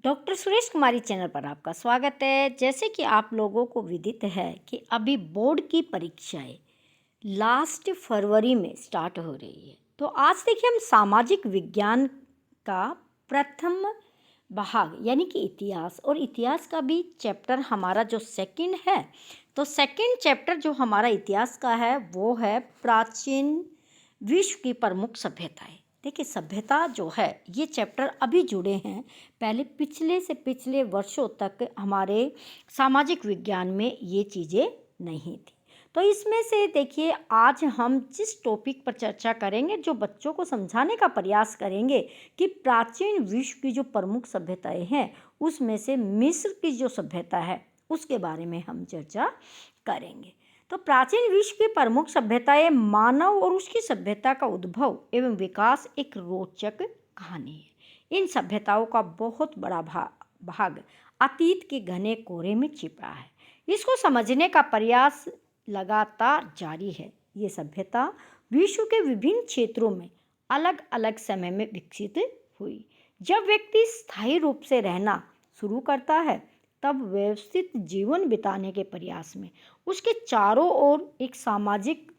Doctor Suresh कुमारी channel पर आपका स्वागत है। जैसे कि आप लोगों को विदित है कि अभी बोर्ड की परीक्षाएं लास्ट फरवरी में स्टार्ट हो रही है। तो आज देखिए हम सामाजिक विज्ञान का प्रथम भाग यानी कि इतिहास, और इतिहास का भी चैप्टर हमारा जो सेकंड है, तो सेकंड चैप्टर जो हमारा इतिहास का है वो है प्राचीन विश्व की प्रमुख सभ्यताएं। देखिए सभ्यता जो है ये चैप्टर अभी जुड़े हैं, पहले पिछले वर्षों तक हमारे सामाजिक विज्ञान में ये चीज़ें नहीं थी। तो इसमें से देखिए आज हम जिस टॉपिक पर चर्चा करेंगे, जो बच्चों को समझाने का प्रयास करेंगे कि प्राचीन विश्व की जो प्रमुख सभ्यताएं हैं उसमें से मिस्र की जो सभ्यता है उसके बारे में हम चर्चा करेंगे। तो प्राचीन विश्व की प्रमुख सभ्यताएं मानव और उसकी सभ्यता का उद्भव एवं विकास एक रोचक कहानी है। इन सभ्यताओं का बहुत बड़ा भाग अतीत के घने कोरे में छिपा है। इसको समझने का प्रयास लगातार जारी है। ये सभ्यता विश्व के विभिन्न क्षेत्रों में अलग अलग समय में विकसित हुई। जब व्यक्ति स्थायी रूप से रहना शुरू करता है तब व्यवस्थित जीवन बिताने के प्रयास में उसके चारों ओर एक सामाजिक,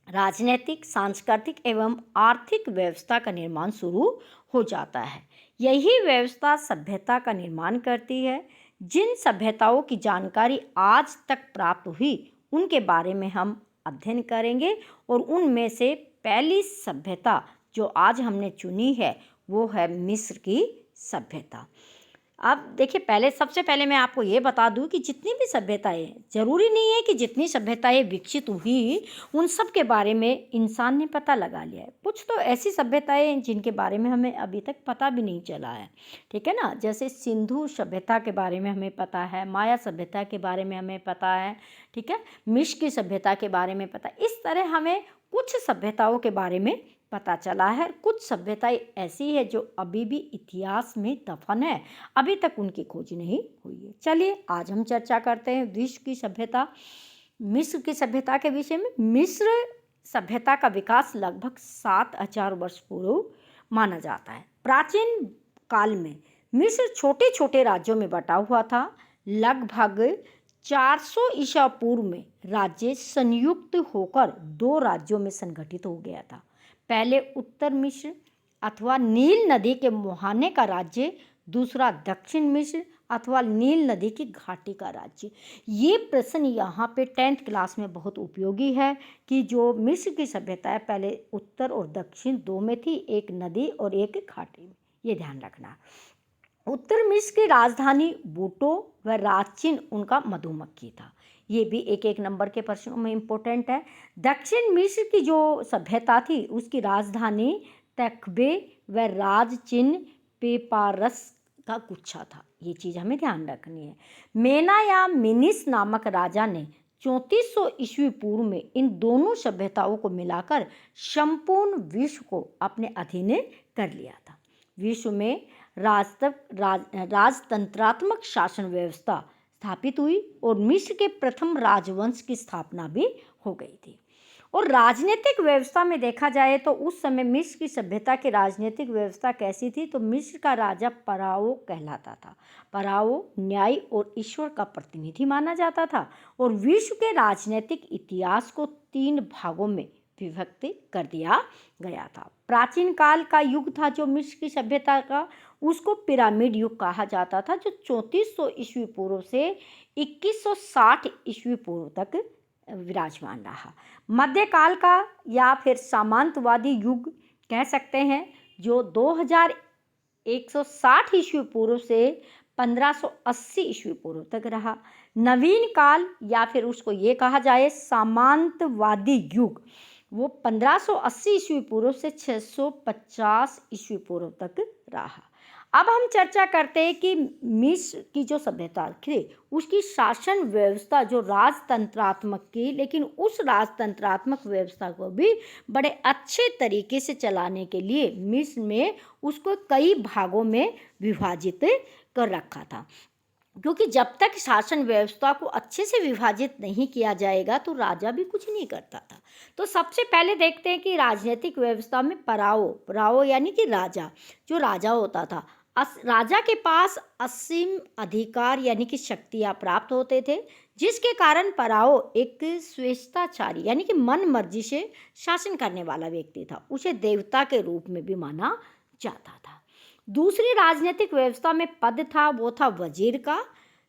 राजनीतिक, सांस्कृतिक एवं आर्थिक व्यवस्था का निर्माण शुरू हो जाता है। यही व्यवस्था सभ्यता का निर्माण करती है। जिन सभ्यताओं की जानकारी आज तक प्राप्त हुई उनके बारे में हम अध्ययन करेंगे, और उनमें से पहली सभ्यता जो आज हमने चुनी है वो है मिस्र की सभ्यता। अब देखिए सबसे पहले मैं आपको ये बता दूं कि जितनी भी सभ्यताएं, ज़रूरी नहीं है कि जितनी सभ्यताएं विकसित हुई उन सब के बारे में इंसान ने पता लगा लिया है। कुछ तो ऐसी सभ्यताएं जिनके बारे में हमें अभी तक पता भी नहीं चला है, ठीक है ना। जैसे सिंधु सभ्यता के बारे में हमें पता है, माया सभ्यता के बारे में हमें पता है, ठीक है, मिस्र की सभ्यता के बारे में पता है। इस तरह हमें कुछ सभ्यताओं के बारे में पता चला है। कुछ सभ्यताएं ऐसी है जो अभी भी इतिहास में दफन है, अभी तक उनकी खोज नहीं हुई है। चलिए आज हम चर्चा करते हैं विश्व की सभ्यता, मिस्र की सभ्यता के विषय में। मिस्र सभ्यता का विकास लगभग 7000 वर्ष पूर्व माना जाता है। प्राचीन काल में मिस्र छोटे छोटे राज्यों में बटा हुआ था। लगभग 400 ईसा पूर्व में राज्य संयुक्त होकर 2 राज्यों में संगठित हो गया था। पहले उत्तर मिस्र अथवा नील नदी के मुहाने का राज्य, दूसरा दक्षिण मिस्र अथवा नील नदी की घाटी का राज्य। ये प्रश्न यहाँ पे 10th क्लास में बहुत उपयोगी है कि जो मिस्र की सभ्यता है पहले उत्तर और दक्षिण 2 में थी, एक नदी और एक घाटी में, ये ध्यान रखना। उत्तर मिस्र की राजधानी बूटो व राजचिन्ह उनका मधुमक्खी था। ये भी एक नंबर के प्रश्नों में इम्पोर्टेंट है। दक्षिण मिस्र की जो सभ्यता थी उसकी राजधानी तख्बे व राजचिन्ह पेपारस का गुच्छा था। ये चीज़ हमें ध्यान रखनी है। मेना या मिनिस नामक राजा ने 3400 ईस्वी पूर्व में इन दोनों सभ्यताओं को मिलाकर संपूर्ण विश्व को अपने अधीन कर लिया था। विश्व में राजतंत्रात्मक शासन व्यवस्था स्थापित हुई और मिस्र के प्रथम राजवंश की स्थापना भी हो गई थी। और राजनीतिक व्यवस्था में देखा जाए तो उस समय मिस्र की सभ्यता की राजनीतिक व्यवस्था कैसी थी, तो मिस्र का राजा पराओ कहलाता था। पराओ न्याय और ईश्वर का प्रतिनिधि माना जाता था, और विश्व के राजनीतिक इतिहास को 3 भागों में विभक्त कर दिया गया था। प्राचीन काल का युग था जो मिस्र की सभ्यता का, उसको पिरामिड युग कहा जाता था, जो 3400 ईस्वी पूर्व से 2160 ईस्वी पूर्व तक विराजमान रहा। मध्यकाल का या फिर सामंतवादी युग कह सकते हैं, जो 2160 ईस्वी पूर्व से 1580 ईस्वी पूर्व तक रहा। नवीन काल या फिर उसको ये कहा जाए सामंतवादी युग, वो 1580 ईस्वी पूर्व से 650 ईस्वी पूर्व तक रहा। अब हम चर्चा करते हैं कि मिस्र की जो सभ्यता थी उसकी शासन व्यवस्था जो राजतंत्रात्मक की, लेकिन उस राजतंत्रात्मक व्यवस्था को भी बड़े अच्छे तरीके से चलाने के लिए मिस्र में उसको कई भागों में विभाजित कर रखा था। क्योंकि जब तक शासन व्यवस्था को अच्छे से विभाजित नहीं किया जाएगा तो राजा भी कुछ नहीं करता था। तो सबसे पहले देखते हैं कि राजनीतिक व्यवस्था में पराओ यानी कि राजा, जो राजा होता था, राजा के पास असीम अधिकार यानी कि शक्तियाँ प्राप्त होते थे, जिसके कारण पराओ एक स्वेच्छाचारी यानी कि मन मर्जी से शासन करने वाला व्यक्ति था। उसे देवता के रूप में भी माना जाता था। दूसरी राजनीतिक व्यवस्था में पद था, वो था वजीर का।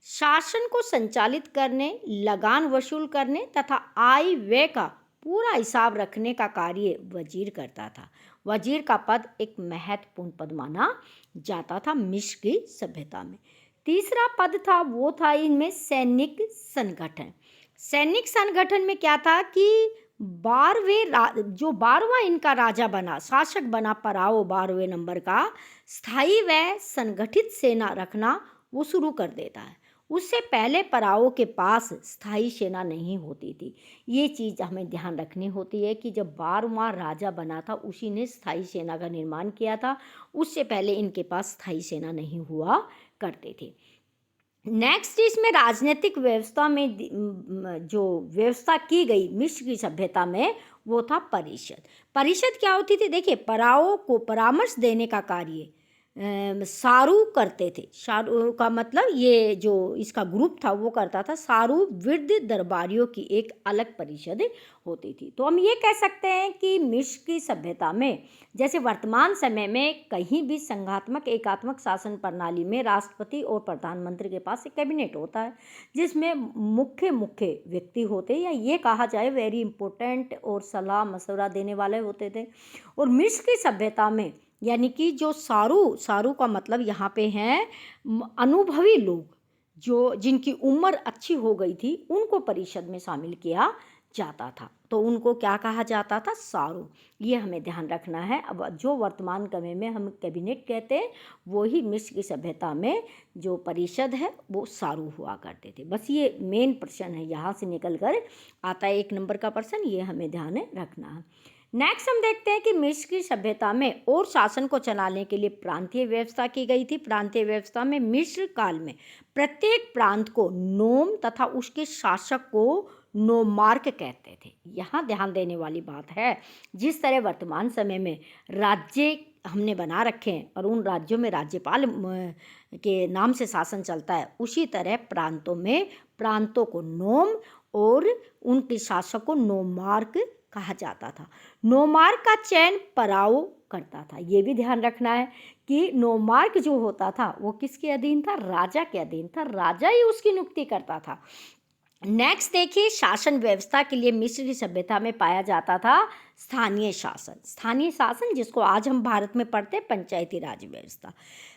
शासन को संचालित करने, लगान वसूल करने तथा आय व्यय का पूरा हिसाब रखने का कार्य वजीर करता था। वजीर का पद एक महत्वपूर्ण पद माना जाता था मिस्र की सभ्यता में। तीसरा पद था, वो था इनमें सैनिक संगठन। सैनिक संगठन में क्या था कि 12वां इनका राजा बना, शासक बना पराओ 12वें नंबर का, स्थायी व संगठित सेना रखना वो शुरू कर देता है। उससे पहले पराओ के पास स्थायी सेना नहीं होती थी। ये चीज़ हमें ध्यान रखनी होती है कि जब 12वां राजा बना था उसी ने स्थायी सेना का निर्माण किया था। उससे पहले इनके पास स्थायी सेना नहीं हुआ करते थे। नेक्स्ट इसमें राजनीतिक व्यवस्था में जो व्यवस्था की गई मिस्र की सभ्यता में वो था परिषद। परिषद क्या होती थी? देखिए, पराओ को परामर्श देने का कार्य सारू करते थे। सारू का मतलब ये जो इसका ग्रुप था वो करता था। सारू वृद्ध दरबारियों की एक अलग परिषद होती थी। तो हम ये कह सकते हैं कि मिस्र की सभ्यता में जैसे वर्तमान समय में कहीं भी संघात्मक एकात्मक शासन प्रणाली में राष्ट्रपति और प्रधानमंत्री के पास एक कैबिनेट होता है, जिसमें मुख्य व्यक्ति होते हैं, या ये कहा जाए वेरी इंपॉर्टेंट और सलाह मशवरा देने वाले होते थे। और मिस्र की सभ्यता में यानी कि जो सारू का मतलब यहाँ पे हैं अनुभवी लोग, जो जिनकी उम्र अच्छी हो गई थी, उनको परिषद में शामिल किया जाता था। तो उनको क्या कहा जाता था? सारू। ये हमें ध्यान रखना है। अब जो वर्तमान समय में हम कैबिनेट कहते हैं, वो ही मिस्र की सभ्यता में जो परिषद है वो सारू हुआ करते थे। बस ये मेन प्रश्न है, यहाँ से निकल कर आता है 1 नंबर का प्रश्न, ये हमें ध्यान रखना है। नेक्स्ट हम देखते हैं कि मिस्र की सभ्यता में और शासन को चलाने के लिए प्रांतीय व्यवस्था की गई थी। प्रांतीय व्यवस्था में मिस्र काल में प्रत्येक प्रांत को नोम तथा उसके शासक को नोमार्क कहते थे। यहाँ ध्यान देने वाली बात है, जिस तरह वर्तमान समय में राज्य हमने बना रखे हैं और उन राज्यों में राज्यपाल के नाम से शासन चलता है, उसी तरह प्रांतों में प्रांतों को नोम और उनके शासक को नोमार्क कहा जाता था। नोमार्क का चयन पराओ करता था। ये भी ध्यान रखना है कि नोमार्क जो होता था वो किसके अधीन था? राजा के अधीन था। राजा ही उसकी नियुक्ति करता था। नेक्स्ट देखिए, शासन व्यवस्था के लिए मिस्र की सभ्यता में पाया जाता था स्थानीय शासन। स्थानीय शासन जिसको आज हम भारत में पढ़ते हैं पंचायती राज व्यवस्था।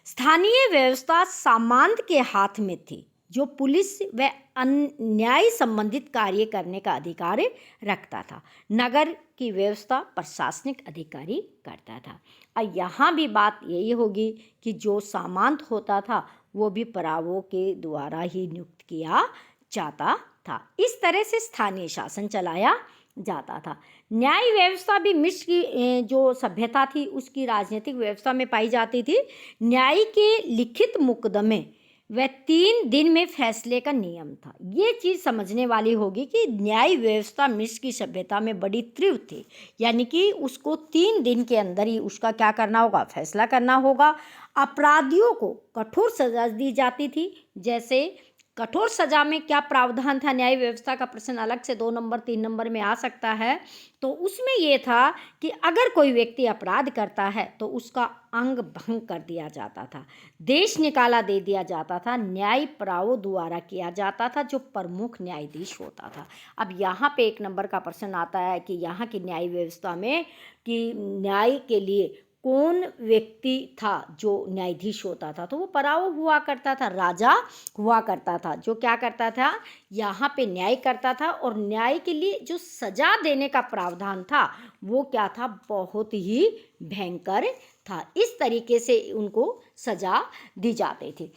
स्थानीय व्यवस्था सामंत के हाथ में थी, जो पुलिस व न्याय संबंधित कार्य करने का अधिकार रखता था। नगर की व्यवस्था प्रशासनिक अधिकारी करता था। और यहाँ भी बात यही होगी कि जो सामंत होता था वो भी परावों के द्वारा ही नियुक्त किया जाता था। इस तरह से स्थानीय शासन चलाया जाता था। न्याय व्यवस्था भी मिस्र की जो सभ्यता थी उसकी राजनीतिक व्यवस्था में पाई जाती थी। न्याय के लिखित मुकदमे वह 3 दिन में फैसले का नियम था। ये चीज़ समझने वाली होगी कि न्याय व्यवस्था मिस्र की सभ्यता में बड़ी तीव्र थी, यानी कि उसको 3 दिन के अंदर ही उसका क्या करना होगा? फैसला करना होगा। अपराधियों को कठोर सजा दी जाती थी। जैसे कठोर सजा में क्या प्रावधान था? न्याय व्यवस्था का प्रश्न अलग से 2 नंबर 3 नंबर में आ सकता है। तो उसमें ये था कि अगर कोई व्यक्ति अपराध करता है तो उसका अंग भंग कर दिया जाता था, देश निकाला दे दिया जाता था। न्याय पराओ द्वारा किया जाता था, जो प्रमुख न्यायाधीश होता था। अब यहाँ पे 1 नंबर का प्रश्न आता है कि यहाँ की न्याय व्यवस्था में कि न्याय के लिए कौन व्यक्ति था जो न्यायाधीश होता था? तो वो पराओ हुआ करता था, राजा हुआ करता था, जो क्या करता था? यहाँ पे न्याय करता था। और न्याय के लिए जो सजा देने का प्रावधान था वो क्या था? बहुत ही भयंकर था। इस तरीके से उनको सजा दी जाती थी।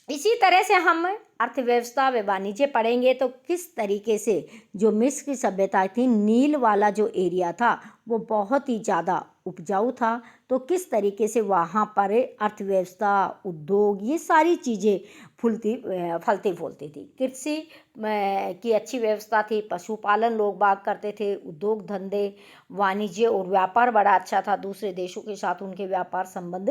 इसी तरह से हम अर्थव्यवस्था व वाणिज्य पढ़ेंगे तो किस तरीके से जो मिस्र की सभ्यता थी, नील वाला जो एरिया था वो बहुत ही ज़्यादा उपजाऊ था। तो किस तरीके से वहाँ पर अर्थव्यवस्था, उद्योग, ये सारी चीज़ें फलती फूलती थी। कृषि की अच्छी व्यवस्था थी, पशुपालन लोग बाग करते थे, उद्योग धंधे, वाणिज्य और व्यापार बड़ा अच्छा था, दूसरे देशों के साथ उनके व्यापार संबंध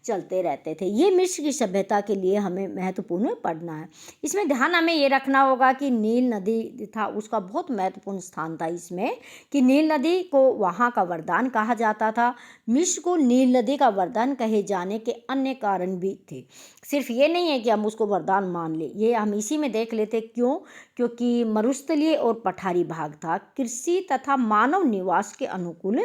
चलते रहते थे। ये मिस्र की सभ्यता के लिए हमें महत्वपूर्ण पढ़ना है। इसमें ध्यान हमें ये रखना होगा कि नील नदी था, उसका बहुत महत्वपूर्ण स्थान था इसमें, कि नील नदी को वहाँ का वरदान कहा जाता था। मिस्र को नील नदी का वरदान कहे जाने के अन्य कारण भी थे, सिर्फ ये नहीं है कि हम उसको वरदान मान ले। ये हम इसी में देख लेते, क्यों? क्योंकि मरुस्थलीय और पठारी भाग था, कृषि तथा मानव निवास के अनुकूल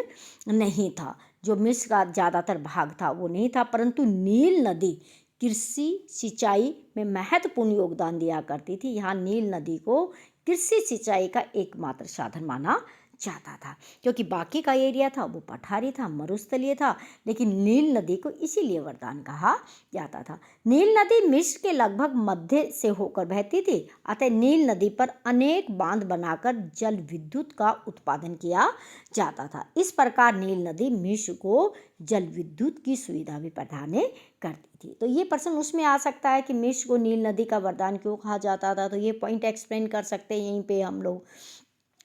नहीं था। जो मिस्र का ज़्यादातर भाग था वो नहीं था, परंतु नील नदी कृषि सिंचाई में महत्वपूर्ण योगदान दिया करती थी। यहाँ नील नदी को कृषि सिंचाई का एकमात्र साधन माना जाता था, क्योंकि बाकी का एरिया था वो पठारी था, मरुस्थलीय था, लेकिन नील नदी को इसीलिए वरदान कहा जाता था। नील नदी मिस्र के लगभग मध्य से होकर बहती थी, अतः नील नदी पर अनेक बांध बनाकर जल विद्युत का उत्पादन किया जाता था। इस प्रकार नील नदी मिस्र को जल विद्युत की सुविधा भी प्रदान करती थी। तो ये प्रश्न उसमें आ सकता है कि मिस्र को नील नदी का वरदान क्यों कहा जाता था, तो ये पॉइंट एक्सप्लेन कर सकते हैं यहीं पे हम लोग।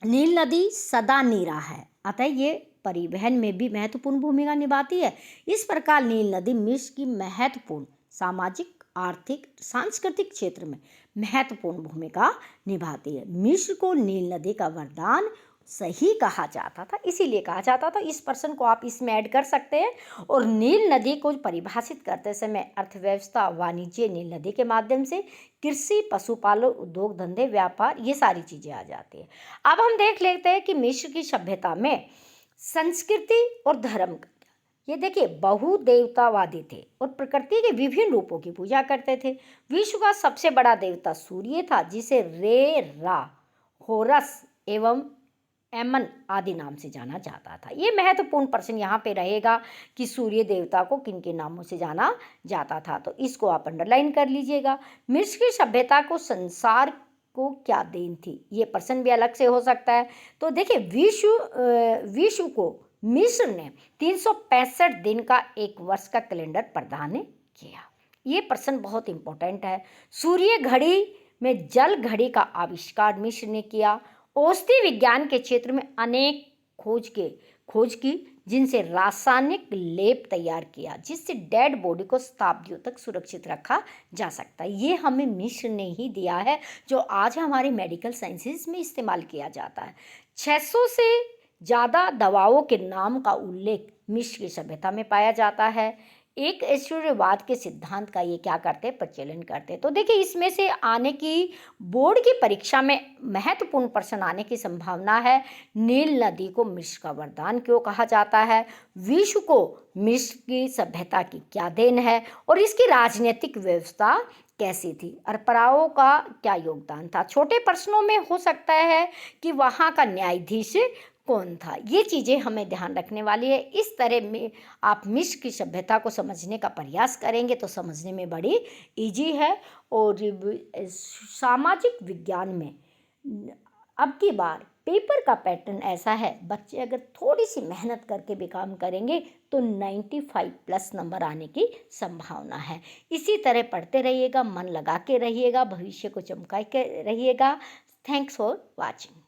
नील नदी सदा नीरा है, अतः ये परिवहन में भी महत्वपूर्ण भूमिका निभाती है। इस प्रकार नील नदी मिस्र की महत्वपूर्ण सामाजिक, आर्थिक, सांस्कृतिक क्षेत्र में महत्वपूर्ण भूमिका निभाती है। मिस्र को नील नदी का वरदान सही कहा जाता था, इसीलिए कहा जाता था। इस प्रश्न को आप इसमें ऐड कर सकते हैं। और नील नदी को परिभाषित करते समय अर्थव्यवस्था, वाणिज्य, नील नदी के माध्यम से कृषि, पशुपालन, उद्योग धंधे, व्यापार, ये सारी चीज़ें आ जाती है। अब हम देख लेते हैं कि मिस्र की सभ्यता में संस्कृति और धर्म, ये देखिए, बहुदेवतावादी थे और प्रकृति के विभिन्न रूपों की पूजा करते थे। विश्व का सबसे बड़ा देवता सूर्य था, जिसे रे, रा, होरस एवं एमन आदि नाम से जाना जाता था। ये महत्वपूर्ण प्रश्न यहाँ पे रहेगा कि सूर्य देवता को किन के नामों से जाना जाता था, तो इसको आप अंडरलाइन कर लीजिएगा। मिस्र की सभ्यता को संसार को क्या देन थी, ये प्रश्न भी अलग से हो सकता है। तो देखिए, विश्व को मिस्र ने 365 दिन का एक वर्ष का कैलेंडर प्रदान किया। ये प्रश्न बहुत इंपॉर्टेंट है। सूर्य घड़ी में जल घड़ी का आविष्कार मिस्र ने किया। औषधि विज्ञान के क्षेत्र में अनेक खोज की, जिनसे रासायनिक लेप तैयार किया, जिससे डेड बॉडी को शताब्दियों तक सुरक्षित रखा जा सकता है। ये हमें मिस्र ने ही दिया है, जो आज हमारे मेडिकल साइंसेज में इस्तेमाल किया जाता है। 600 से ज़्यादा दवाओं के नाम का उल्लेख मिस्र की सभ्यता में पाया जाता है। एक ऐश्वर्यवाद के सिद्धांत का ये क्या करते, प्रचलन करते। तो देखिए, इसमें से आने की बोर्ड की परीक्षा में महत्वपूर्ण प्रश्न आने की संभावना है। नील नदी को मिस्र का वरदान क्यों कहा जाता है, विश्व को मिस्र की सभ्यता की क्या देन है, और इसकी राजनीतिक व्यवस्था कैसी थी, अरपराओं का क्या योगदान था। छोटे प्रश्नों में हो सकता है कि वहाँ का न्यायाधीश कौन था। ये चीज़ें हमें ध्यान रखने वाली है। इस तरह में आप मिस्र की सभ्यता को समझने का प्रयास करेंगे तो समझने में बड़ी इजी है। और सामाजिक विज्ञान में अब की बार पेपर का पैटर्न ऐसा है, बच्चे अगर थोड़ी सी मेहनत करके भी काम करेंगे तो 95+ नंबर आने की संभावना है। इसी तरह पढ़ते रहिएगा, मन लगा के रहिएगा, भविष्य को चमका के रहिएगा। Thanks for watching.